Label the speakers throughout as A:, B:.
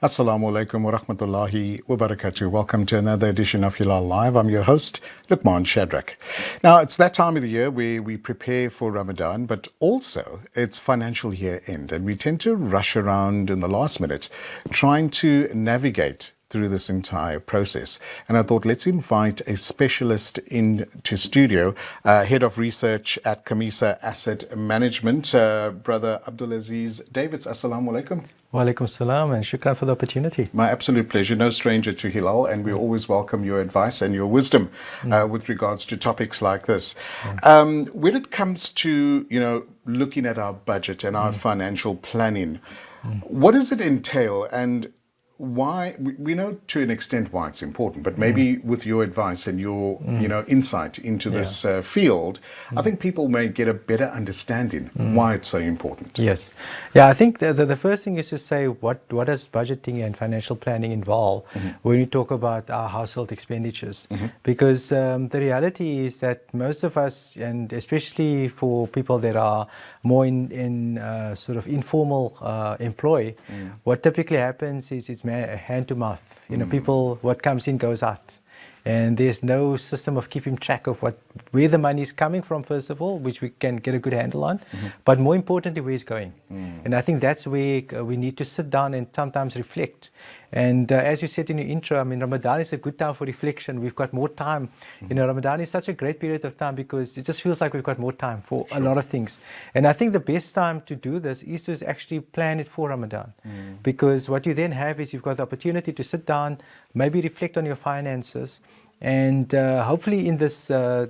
A: Assalamu alaikum wa rahmatullahi wa barakatuh. Welcome to another edition of Hilaal Live. I'm your host, Luqman Shadrack. Now, it's that time of the year where we prepare for Ramadan, but also it's financial year end, and we tend to rush around in the last minute trying to navigate through this entire process. And I thought, let's invite a specialist into studio, Head of Research at Camissa Asset Management, Brother Abdul Azeez David. Assalamu alaikum.
B: Wa alaikum salam, and shukran for the opportunity.
A: My absolute pleasure. No stranger to Hilaal, and we always welcome your advice and your wisdom with regards to topics like this. When it comes to, looking at our budget and our financial planning, what does it entail, and why? We know to an extent why it's important, but maybe with your advice and your insight into this field, I think people may get a better understanding why it's so important.
B: Yes. Yeah, I think the first thing is to say what does budgeting and financial planning involve when we talk about our household expenditures? Because the reality is that most of us, and especially for people that are more in sort of informal employ, what typically happens is it's hand to mouth. People, what comes in goes out, and there's no system of keeping track of where the money is coming from, first of all, which we can get a good handle on, but more importantly, where it's going. And I think that's where we need to sit down and sometimes reflect. And as you said in your intro, I mean, Ramadan is a good time for reflection. We've got more time. Ramadan is such a great period of time because it just feels like we've got more time for a lot of things. And I think the best time to do this is to actually plan it for Ramadan. Because what you then have is you've got the opportunity to sit down, maybe reflect on your finances, and hopefully in this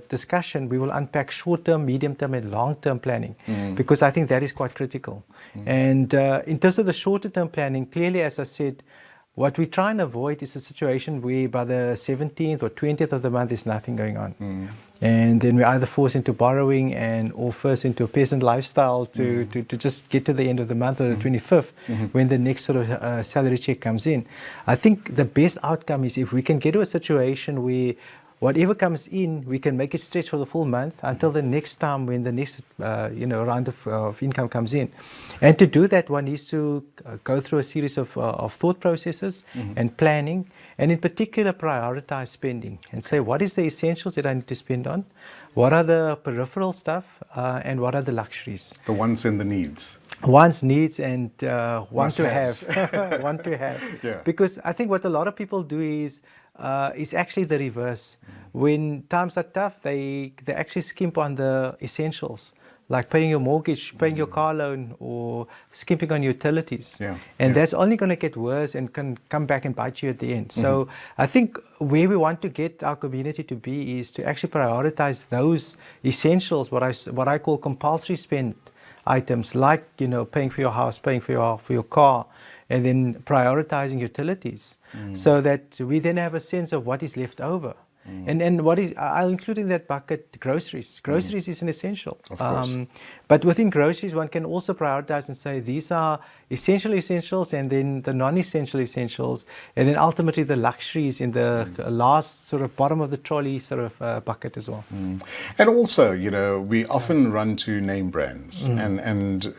B: discussion, we will unpack short-term, medium-term, and long-term planning, because I think that is quite critical. And in terms of the shorter-term planning, clearly, as I said, what we try and avoid is a situation where by the 17th or 20th of the month, there's nothing going on. And then we're either forced into borrowing or first into a peasant lifestyle to just get to the end of the month or the 25th when the next sort of salary check comes in. I think the best outcome is if we can get to a situation where whatever comes in, we can make it stretch for the full month until the next time when the next round of income comes in. And to do that, one needs to go through a series of thought processes and planning, and in particular prioritize spending and say, what is the essentials that I need to spend on? What are the peripheral stuff? And what are the luxuries?
A: The wants and the needs.
B: One's needs and want to have. Want to have.
A: Yeah.
B: Because I think what a lot of people do is actually the reverse. When times are tough, they actually skimp on the essentials, like paying your mortgage, paying your car loan, or skimping on utilities. And that's only going to get worse and can come back and bite you at the end. So I think where we want to get our community to be is to actually prioritize those essentials, what I call compulsory spend items, like paying for your house, paying for your car, and then prioritizing utilities, so that we then have a sense of what is left over. And what is, I'll include in that bucket groceries. Groceries is an essential.
A: Of course.
B: But within groceries, one can also prioritize and say these are essential essentials, and then the non-essential essentials, and then ultimately the luxuries in the last sort of bottom of the trolley sort of bucket as well.
A: And also, we often run to name brands, and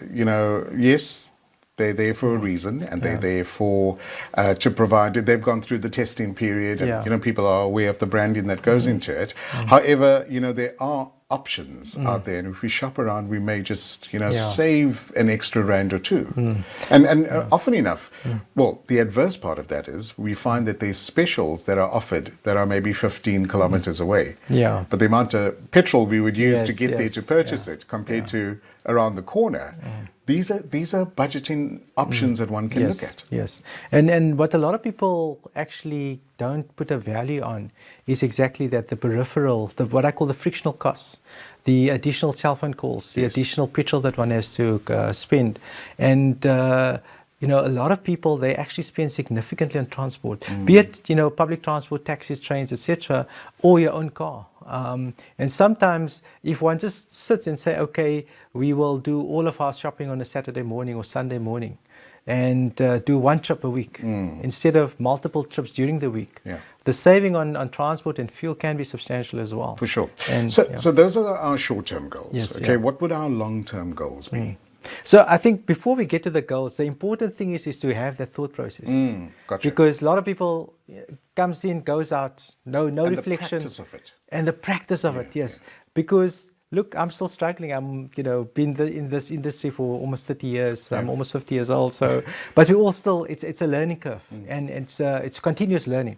A: yes, they're there for a reason, and they're there for to provide. They've gone through the testing period, and people are aware of the branding that goes into it. However, there are options out there, and if we shop around, we may just save an extra rand or two. And often enough, well, the adverse part of that is we find that there's specials that are offered that are maybe 15 kilometers away. But the amount of petrol we would use to get there to purchase it compared to around the corner. These are budgeting options that one can look at.
B: Yes, and what a lot of people actually don't put a value on is exactly that, the peripheral, what I call the frictional costs, the additional cell phone calls, the additional petrol that one has to spend. And a lot of people, they actually spend significantly on transport, be it public transport, taxis, trains, etc., or your own car. And sometimes if one just sits and say, okay, we will do all of our shopping on a Saturday morning or Sunday morning, and do one trip a week instead of multiple trips during the week, the saving on transport and fuel can be substantial as well.
A: For sure.
B: And
A: so those are our short-term goals.
B: Yes,
A: okay, what would our long-term goals be?
B: So I think before we get to the goals, the important thing is to have that thought process.
A: Gotcha.
B: Because a lot of people comes in, goes out, no
A: and
B: reflection.
A: The practice of it.
B: And the practice of it, yes. Because look, I'm still struggling. I'm, been in this industry for almost 30 years.
A: Yeah.
B: I'm almost 50 years old. So, but we all still, it's a learning curve, and it's continuous learning.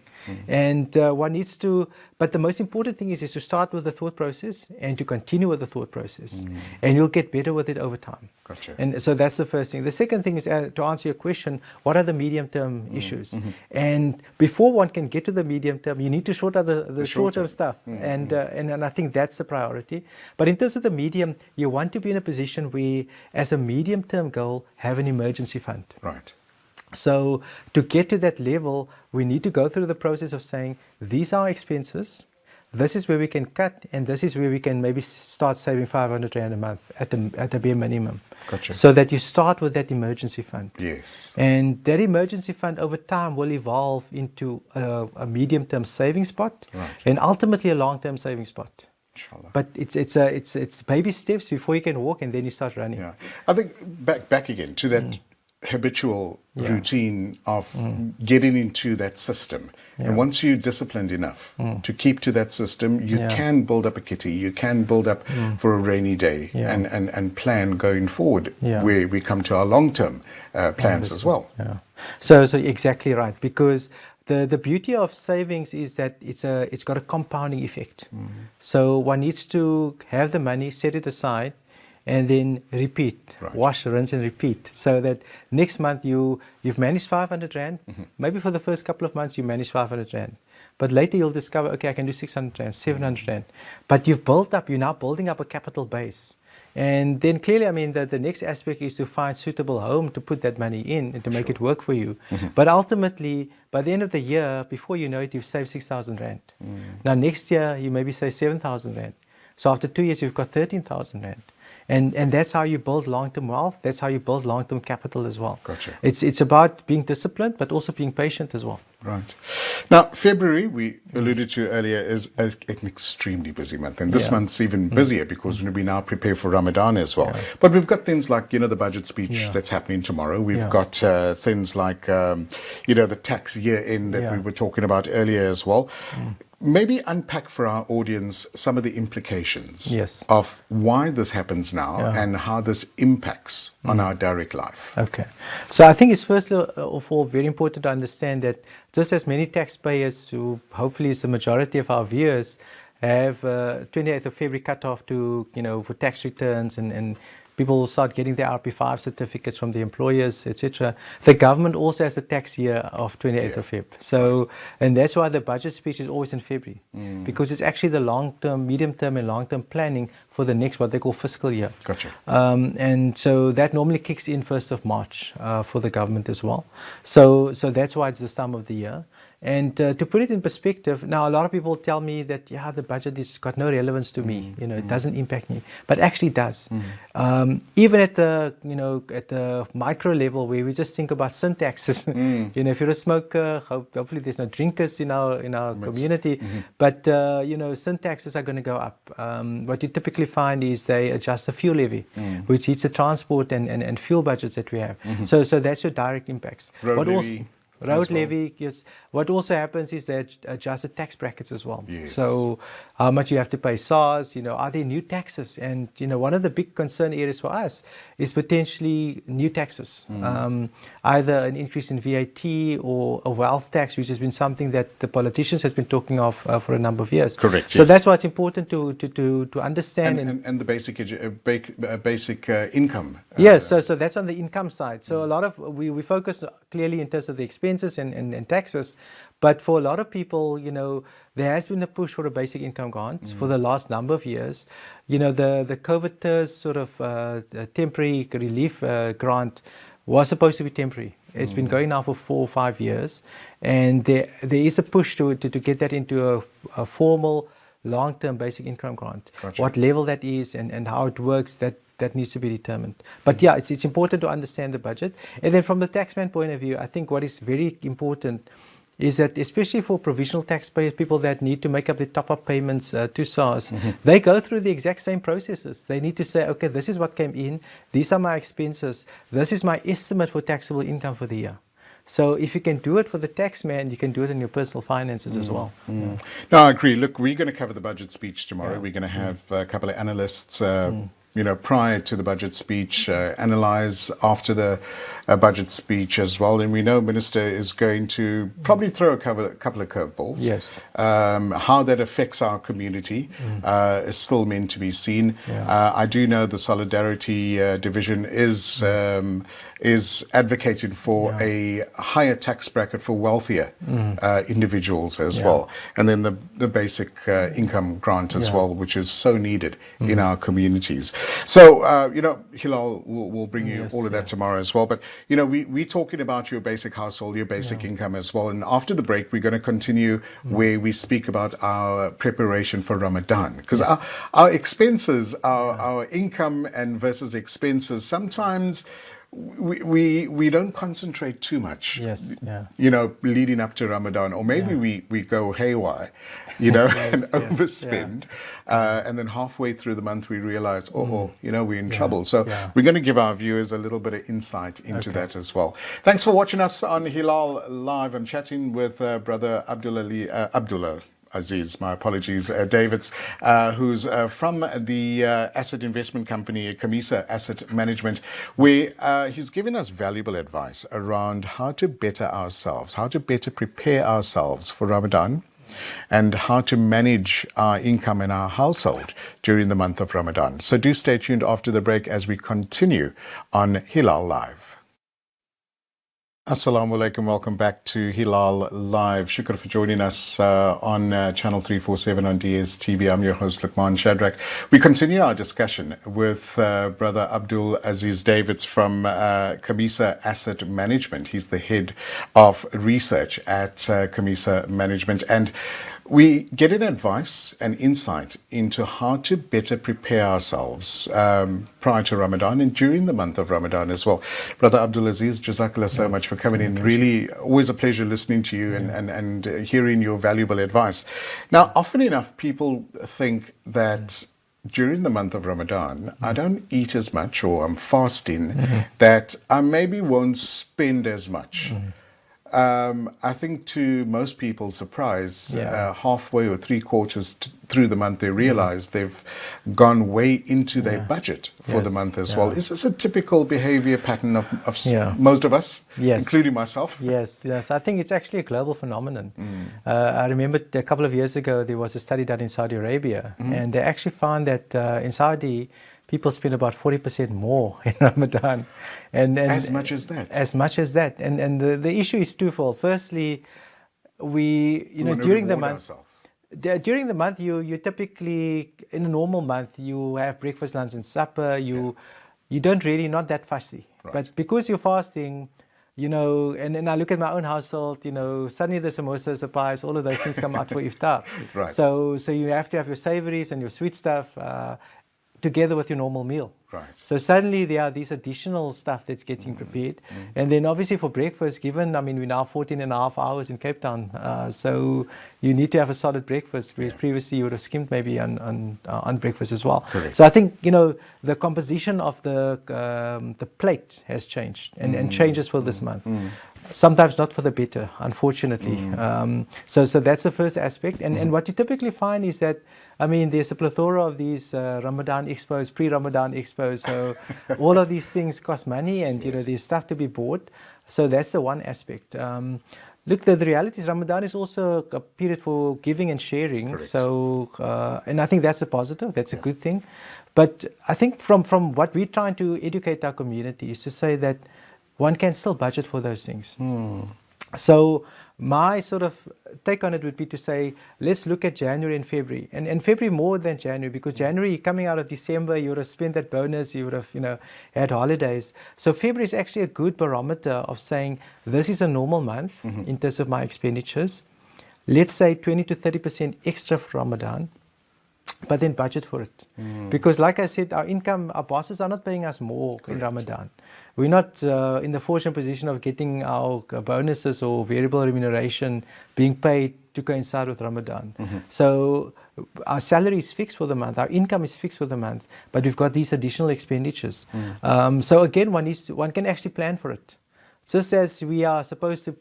B: And one needs to, but the most important thing is to start with the thought process and to continue with the thought process, and you'll get better with it over time.
A: Gotcha.
B: And so that's the first thing. The second thing is to answer your question: what are the medium-term issues? And before one can get to the medium-term, you need to sort out the short-term stuff, and I think that's the priority. But in terms of the medium, you want to be in a position where, as a medium-term goal, have an emergency fund.
A: Right.
B: So to get to that level, we need to go through the process of saying, these are our expenses, this is where we can cut, and this is where we can maybe start saving 500 Rand a month at the bare minimum.
A: Gotcha.
B: So that you start with that emergency fund.
A: Yes.
B: And that emergency fund over time will evolve into a medium-term savings pot,
A: Right.
B: and ultimately a long-term savings pot.
A: Inshallah.
B: But it's baby steps before you can walk, and then you start running.
A: Yeah. I think back again to that habitual routine of getting into that system. And once you're disciplined enough to keep to that system, you can build up a kitty, you can build up for a rainy day and plan going forward where we come to our long-term plans as well.
B: Yeah. So exactly right, because the beauty of savings is that it's got a compounding effect. So one needs to have the money, set it aside, and then repeat, wash, rinse, and repeat. So that next month you've managed 500 Rand. Maybe for the first couple of months you manage 500 Rand. But later you'll discover, okay, I can do 600 Rand, 700 Rand. But you're now building up a capital base. And then clearly, I mean, the next aspect is to find suitable home to put that money in and to make it work for you. But ultimately, by the end of the year, before you know it, you've saved 6,000 Rand. Now next year, you maybe save 7,000 Rand. So after 2 years, you've got 13,000 Rand. And that's how you build long-term wealth. That's how you build long-term capital as well.
A: Gotcha.
B: It's about being disciplined, but also being patient as well.
A: Right. Now, February, we alluded to earlier, is an extremely busy month. And this month's even busier because we now prepare for Ramadan as well. But we've got things like, the budget speech that's happening tomorrow. We've got things like, the tax year end that we were talking about earlier as well. Maybe unpack for our audience some of the implications of why this happens now and how this impacts on our direct life.
B: Okay. So I think it's first of all very important to understand that just as many taxpayers, who hopefully is the majority of our viewers, have 28th of February cut off to, for tax returns, and people will start getting their RP5 certificates from the employers, etc. The government also has the tax year of 28th of Feb. So, and that's why the budget speech is always in February, because it's actually the long-term, medium-term and long-term planning for the next, what they call fiscal year.
A: Gotcha.
B: And so that normally kicks in 1st of March for the government as well. So that's why it's this time of the year. And to put it in perspective, now a lot of people tell me that the budget has got no relevance to me. It doesn't impact me, but actually it does. Even at the micro level, where we just think about sin taxes. If you're a smoker, hopefully there's no drinkers in our community, but sin taxes are going to go up. What you typically find is they adjust the fuel levy, which hits the transport and fuel budgets that we have. So that's your direct impacts. Road levy, yes. What also happens is they adjust the tax brackets as well.
A: Yes.
B: So how much you have to pay SARS, are there new taxes? And, one of the big concern areas for us is potentially new taxes. Either an increase in VAT or a wealth tax, which has been something that the politicians has been talking of for a number of years.
A: Correct,
B: So that's why it's important to understand.
A: And the basic income.
B: Yes, so that's on the income side. So a lot of, we focus clearly in terms of the expenses and taxes, but for a lot of people, there has been a push for a basic income grant for the last number of years. The COVID TERS sort of temporary relief grant was supposed to be temporary. It's been going now for 4 or 5 years, and there is a push to get that into a formal long-term basic income grant.
A: Gotcha.
B: What level that is and how it works, that needs to be determined. But yeah, it's important to understand the budget. And then from the taxman point of view, I think what is very important is that especially for provisional taxpayers, people that need to make up their top-up payments to SARS, they go through the exact same processes. They need to say, okay, this is what came in, these are my expenses, this is my estimate for taxable income for the year. So if you can do it for the tax man, you can do it in your personal finances as well.
A: No, I agree. Look, we're going to cover the budget speech tomorrow.
B: Yeah.
A: We're going to have a couple of analysts, prior to the budget speech, analyze after the budget speech as well. And we know Minister is going to probably throw a couple of curveballs.
B: Yes.
A: How that affects our community is still meant to be seen.
B: Yeah.
A: I do know the Solidarity Division is advocating for a higher tax bracket for wealthier individuals as well. And then the basic income grant as well, which is so needed in our communities. So, Hilaal will bring you all of that tomorrow as well. But, we're talking about your basic household, your basic income as well. And after the break, we're going to continue where we speak about our preparation for Ramadan. Because our expenses, our income and versus expenses, sometimes we don't concentrate too much.
B: Yes. Yeah.
A: Leading up to Ramadan, or maybe we go haywire, and overspend, and then halfway through the month we realize, we're in trouble. So we're going to give our viewers a little bit of insight into that as well. Thanks for watching us on Hilaal Live. I'm chatting with Brother Abdul Azeez, my apologies, David, who's from the asset investment company, Camissa Asset Management, where he's given us valuable advice around how to better ourselves, how to better prepare ourselves for Ramadan, and how to manage our income in our household during the month of Ramadan. So do stay tuned after the break as we continue on Hilaal Live. Assalamu alaikum, welcome back to Hilaal Live. Shukr for joining us on Channel 347 on DSTV. I'm your host, Luqman Shadrack. We continue our discussion with Brother Abdul Azeez David from Camissa Asset Management. He's the head of research at Camissa Management. And we get an advice and insight into how to better prepare ourselves prior to Ramadan and during the month of Ramadan as well. Brother Abdul Azeez, Jazakallah so much for coming in. Really, always a pleasure listening to you and hearing your valuable advice. Now, often enough, people think that during the month of Ramadan, I don't eat as much, or I'm fasting, that I maybe won't spend as much. I think to most people's surprise, halfway or three quarters through the month, they realize they've gone way into their budget for the month as well. Is this a typical behavior pattern of most of us, including myself?
B: Yes. I think it's actually a global phenomenon. I remember a couple of years ago, there was a study done in Saudi Arabia, and they actually found that in Saudi, people spend about 40% more in Ramadan. And
A: as much as that?
B: As much as that. And the issue is twofold. Firstly, during the month, you typically, in a normal month, you have breakfast, lunch, and supper. You don't really, not that fussy.
A: Right.
B: But because you're fasting, and I look at my own household, suddenly the samosas, the pies, all of those things come out for iftar.
A: Right.
B: So you have to have your savories and your sweet stuff together with your normal meal.
A: Right.
B: So suddenly there are these additional stuff that's getting prepared. And then obviously for breakfast, we're now 14 and a half hours in Cape Town. So you need to have a solid breakfast, whereas previously you would have skimmed maybe on breakfast as well.
A: Correct.
B: So I think, the composition of the plate has changed and changes for this month. Sometimes not for the better, unfortunately. So that's the first aspect. And what you typically find is that, there's a plethora of these Ramadan expos, pre-Ramadan expos. So all of these things cost money, and there's stuff to be bought. So that's the one aspect. Look, the reality is Ramadan is also a period for giving and sharing.
A: Correct.
B: So, and I think that's a positive. That's a good thing. But I think from what we're trying to educate our community is to say that one can still budget for those things. So my sort of take on it would be to say, let's look at January and February. And February more than January, because January, coming out of December, you would have spent that bonus, you would have, had holidays. So February is actually a good barometer of saying, this is a normal month in terms of my expenditures. Let's say 20 to 30% extra for Ramadan. but then budget for it. Because like I said, our bosses are not paying us more in Ramadan. We're not in the fortunate position of getting our bonuses or variable remuneration being paid to coincide with Ramadan. So our salary is fixed for the month, our income is fixed for the month, but we've got these additional expenditures. So again, one can actually plan for it. Just as we are supposed to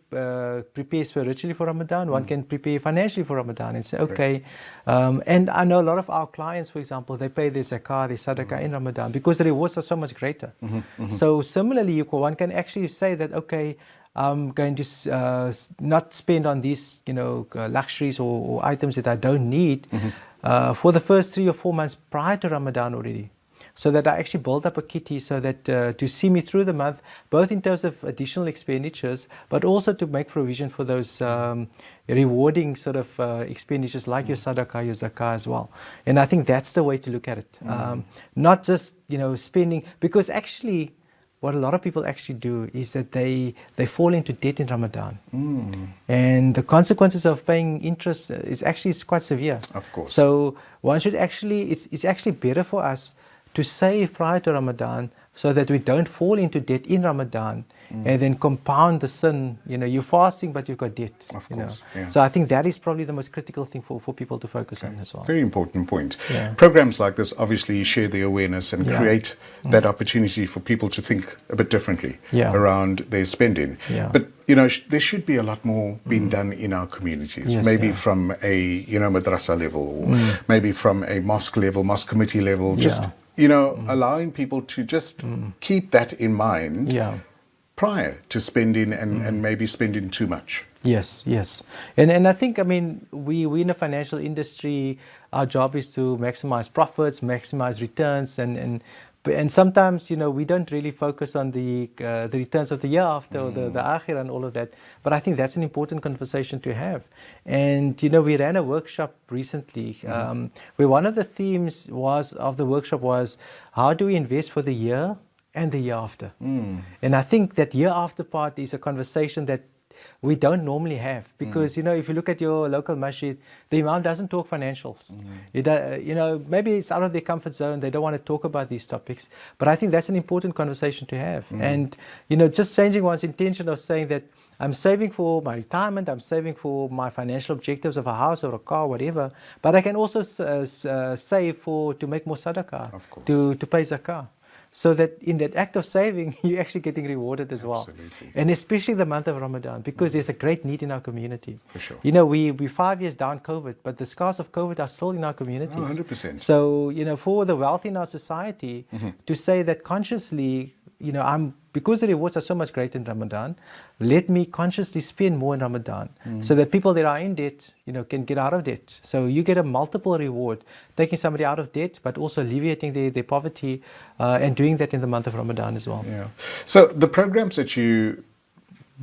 B: prepare spiritually for Ramadan, one can prepare financially for Ramadan and say, okay, and I know a lot of our clients, for example, they pay their zakah, their sadaqah in Ramadan because the rewards are so much greater. So similarly, one can actually say that, okay, I'm going to not spend on these, luxuries or items that I don't need for the first 3 or 4 months prior to Ramadan already. So that I actually build up a kitty so that to see me through the month, both in terms of additional expenditures, but also to make provision for those rewarding sort of expenditures like your sadaqah, your zakah as well. And I think that's the way to look at it. Not just, spending, because actually what a lot of people actually do is that they fall into debt in Ramadan. And the consequences of paying interest is actually quite severe.
A: Of course.
B: So one should actually, it's actually better for us to save prior to Ramadan so that we don't fall into debt in Ramadan and then compound the sin. You're fasting, but you've got debt.
A: Of course. Yeah.
B: So I think that is probably the most critical thing for people to focus on as well.
A: Very important point.
B: Yeah.
A: Programs like this obviously share the awareness and create that opportunity for people to think a bit differently around their spending.
B: Yeah.
A: But there should be a lot more being done in our communities.
B: Yes,
A: maybe from a madrasa level, or maybe from a mosque level, mosque committee level. Just allowing people to just keep that in mind prior to spending and maybe spending too much.
B: Yes. And I think, we in the financial industry, our job is to maximize profits, maximize returns, and sometimes, we don't really focus on the returns of the year after, or the akhirah and all of that. But I think that's an important conversation to have. And, we ran a workshop recently where one of the themes of the workshop was, how do we invest for the year and the year after? And I think that year after part is a conversation that we don't normally have, because if you look at your local masjid, the imam doesn't talk financials. Maybe it's out of their comfort zone, they don't want to talk about these topics, but I think that's an important conversation to have. And just changing one's intention of saying that I'm saving for my retirement, I'm saving for my financial objectives of a house or a car, whatever, but I can also save to make more sadaqah, to pay zakah. So that in that act of saving, you're actually getting rewarded as well.
A: Absolutely.
B: And especially the month of Ramadan, because there's a great need in our community.
A: For sure.
B: We're 5 years down COVID, but the scars of COVID are still in our communities.
A: 100%.
B: So, for the wealth in our society, to say that consciously, because the rewards are so much greater in Ramadan, let me consciously spend more in Ramadan so that people that are in debt, can get out of debt. So you get a multiple reward, taking somebody out of debt, but also alleviating their poverty and doing that in the month of Ramadan as well.
A: Yeah. So the programs that you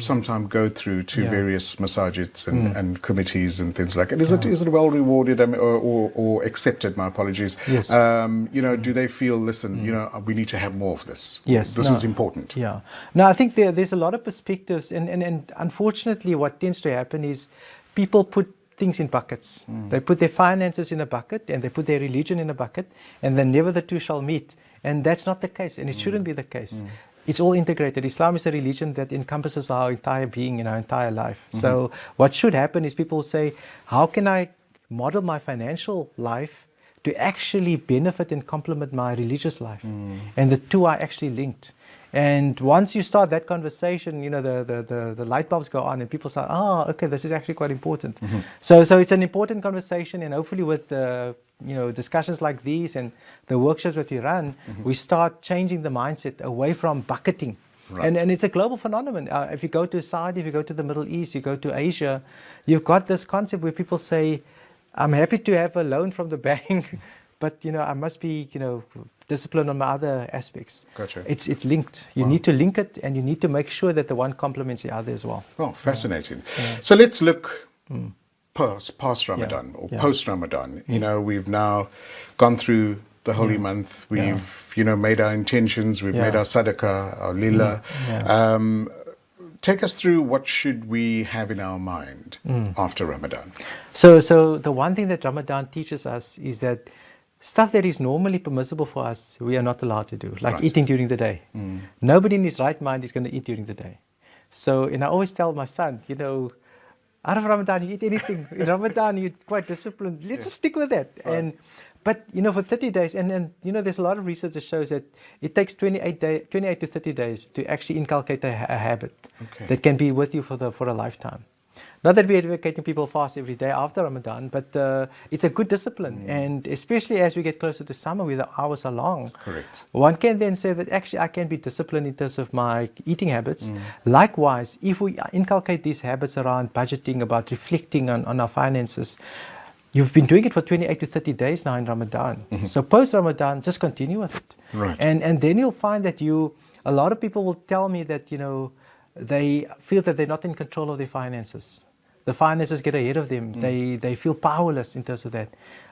A: sometimes go through to various masajids and committees and things like it, is it well rewarded or accepted? My apologies.
B: Yes.
A: Do they feel, listen, we need to have more of this?
B: Yes.
A: This is important.
B: Yeah. No, I think there's a lot of perspectives, and unfortunately what tends to happen is people put things in buckets. They put their finances in a bucket and they put their religion in a bucket, and then never the two shall meet. And that's not the case, and it shouldn't be the case. It's all integrated. Islam is a religion that encompasses our entire being and our entire life. So what should happen is people say, how can I model my financial life to actually benefit and complement my religious life? And the two are actually linked. And once you start that conversation, the light bulbs go on and people say, okay, this is actually quite important. So it's an important conversation, and hopefully with discussions like these and the workshops that we run, we start changing the mindset away from bucketing. Right. And it's a global phenomenon. If you go to Saudi, if you go to the Middle East, you go to Asia, you've got this concept where people say, I'm happy to have a loan from the bank, but I must be disciplined on my other aspects.
A: Gotcha.
B: It's linked. You need to link it, and you need to make sure that the one complements the other as well.
A: Oh, fascinating. So let's look past Ramadan or post Ramadan. We've now gone through the holy month. We've made our intentions. We've made our sadaqah, our lillah. Take us through what should we have in our mind after Ramadan.
B: So the one thing that Ramadan teaches us is that stuff that is normally permissible for us, we are not allowed to do, like
A: Right.
B: eating during the day. Nobody in his right mind is going to eat during the day. So, and I always tell my son, you know, out of Ramadan, you eat anything. In Ramadan, you're quite disciplined. Let's just stick with that.
A: Right.
B: But, you know, for 30 days, and you know, there's a lot of research that shows that it takes 28 to 30 days to actually inculcate a habit
A: Okay.
B: that can be with you for a lifetime. Not that we're advocating people fast every day after Ramadan, but it's a good discipline. And especially as we get closer to summer where the hours are long,
A: Correct.
B: one can then say that actually I can be disciplined in terms of my eating habits. Likewise, if we inculcate these habits around budgeting, about reflecting on our finances, you've been doing it for 28 to 30 days now in Ramadan. So post Ramadan, just continue with it.
A: Right.
B: And then you'll find that a lot of people will tell me that, you know, they feel that they're not in control of their finances. The finances get ahead of them. They feel powerless in terms of that.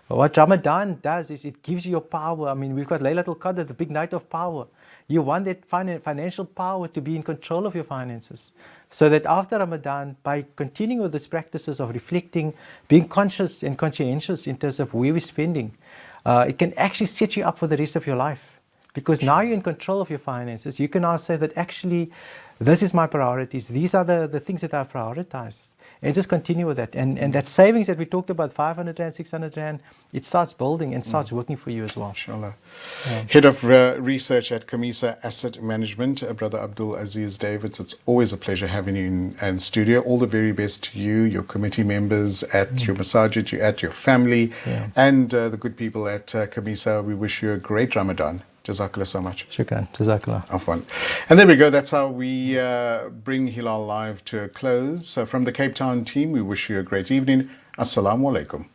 B: What Ramadan does is it gives you your power. I mean, we've got Laylatul Qadr, the big night of power. You want that financial power to be in control of your finances. So that after Ramadan, by continuing with these practices of reflecting, being conscious and conscientious in terms of where we're spending, it can actually set you up for the rest of your life. Because now you're in control of your finances. You can now say that actually, this is my priorities. These are the things that I've prioritized. And just continue with that. And that savings that we talked about, 500 Rand, 600 Rand, it starts building and starts working for you as well.
A: Inshallah. Head of Research at Camissa Asset Management, Brother Abdul Azeez David. It's always a pleasure having you in studio. All the very best to you, your committee members at your masajid, at your family, and the good people at Camissa. We wish you a great Ramadan. Jazakallah so much.
B: Shukran. Jazakallah.
A: Afwan. And there we go. That's how we bring Hilaal Live to a close. From the Cape Town team, we wish you a great evening. Assalamu alaikum.